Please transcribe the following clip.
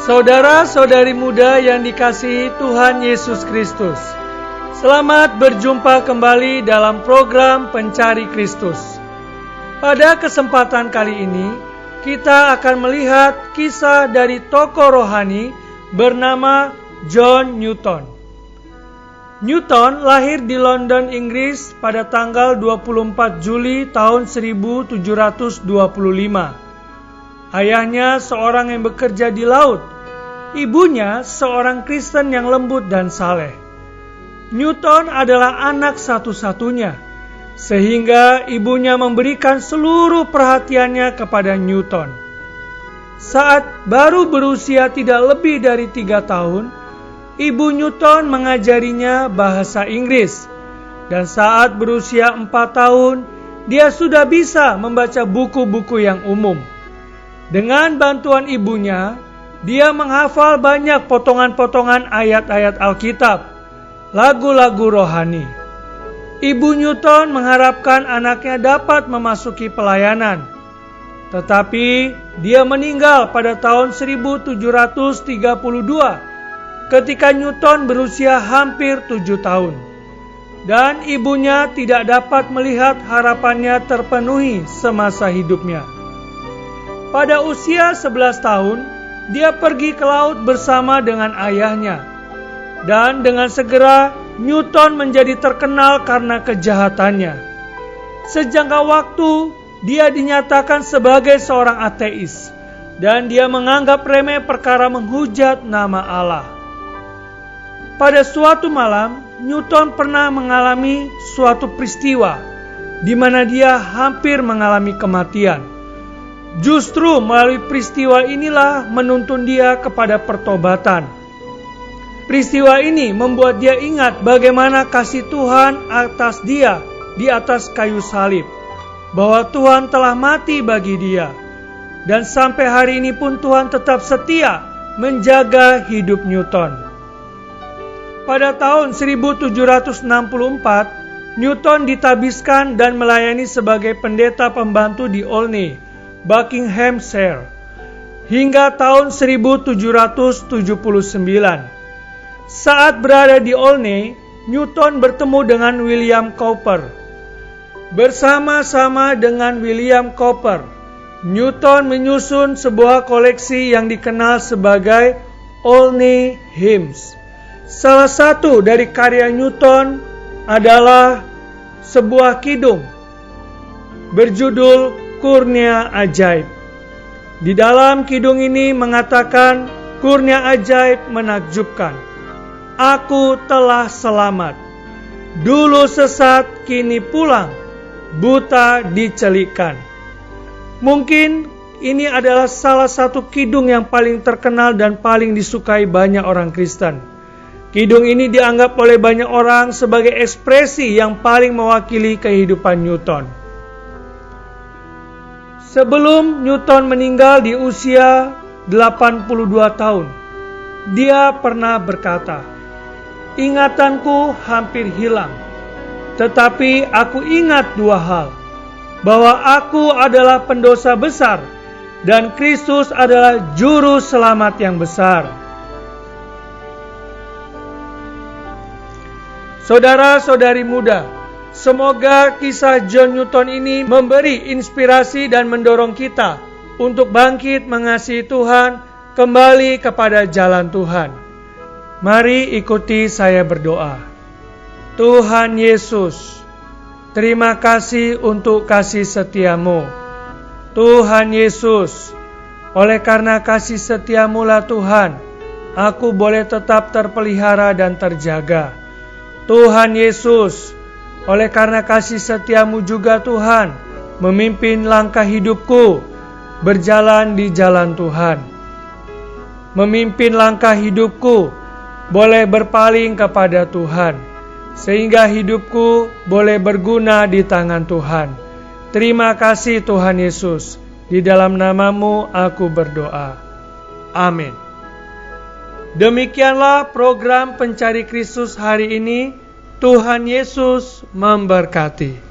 Saudara-saudari muda yang dikasihi Tuhan Yesus Kristus, selamat berjumpa kembali dalam program Pencari Kristus. Pada kesempatan kali ini, kita akan melihat kisah dari tokoh rohani bernama John Newton. Newton lahir di London, Inggris pada tanggal 24 Juli tahun 1725. Ayahnya seorang yang bekerja di laut. Ibunya seorang Kristen yang lembut dan saleh. Newton adalah anak satu-satunya, sehingga ibunya memberikan seluruh perhatiannya kepada Newton. Saat baru berusia tidak lebih dari 3 tahun, ibu Newton mengajarinya bahasa Inggris. Dan saat berusia 4 tahun, dia sudah bisa membaca buku-buku yang umum. Dengan bantuan ibunya, dia menghafal banyak potongan-potongan ayat-ayat Alkitab, lagu-lagu rohani. Ibu Newton mengharapkan anaknya dapat memasuki pelayanan. Tetapi dia meninggal pada tahun 1732 ketika Newton berusia hampir 7 tahun. Dan ibunya tidak dapat melihat harapannya terpenuhi semasa hidupnya. Pada usia 11 tahun, dia pergi ke laut bersama dengan ayahnya. Dan dengan segera, Newton menjadi terkenal karena kejahatannya. Sejangka waktu, dia dinyatakan sebagai seorang ateis. Dan dia menganggap remeh perkara menghujat nama Allah. Pada suatu malam, Newton pernah mengalami suatu peristiwa di mana dia hampir mengalami kematian. Justru melalui peristiwa inilah menuntun dia kepada pertobatan. Peristiwa ini membuat dia ingat bagaimana kasih Tuhan atas dia di atas kayu salib, bahwa Tuhan telah mati bagi dia. Dan sampai hari ini pun Tuhan tetap setia menjaga hidup Newton. Pada tahun 1764, Newton ditabiskan dan melayani sebagai pendeta pembantu di Olney, Buckinghamshire, hingga tahun 1779. Saat berada di Olney, Newton bertemu dengan William Cowper. Bersama-sama dengan William Cowper, Newton menyusun sebuah koleksi yang dikenal sebagai Olney Hymns. Salah satu dari karya Newton adalah sebuah kidung berjudul Kurnia Ajaib. Di dalam kidung ini mengatakan, kurnia ajaib menakjubkan. Aku telah selamat. Dulu sesat, kini pulang. Buta dicelikkan. Mungkin ini adalah salah satu kidung yang paling terkenal dan paling disukai banyak orang Kristen. Kidung ini dianggap oleh banyak orang sebagai ekspresi yang paling mewakili kehidupan Newton. Sebelum Newton meninggal di usia 82 tahun, dia pernah berkata, "Ingatanku hampir hilang, tetapi aku ingat 2 hal, bahwa aku adalah pendosa besar, dan Kristus adalah juru selamat yang besar." Saudara-saudari muda, semoga kisah John Newton ini memberi inspirasi dan mendorong kita untuk bangkit mengasihi Tuhan, kembali kepada jalan Tuhan. Mari ikuti saya berdoa. Tuhan Yesus, terima kasih untuk kasih setiamu. Tuhan Yesus, oleh karena kasih setiamu lah Tuhan, aku boleh tetap terpelihara dan terjaga. Tuhan Yesus, oleh karena kasih setiamu juga Tuhan, memimpin langkah hidupku, berjalan di jalan Tuhan. Memimpin langkah hidupku, boleh berpaling kepada Tuhan, sehingga hidupku boleh berguna di tangan Tuhan. Terima kasih Tuhan Yesus, di dalam namamu aku berdoa. Amin. Demikianlah program Pencari Kristus hari ini. Tuhan Yesus memberkati.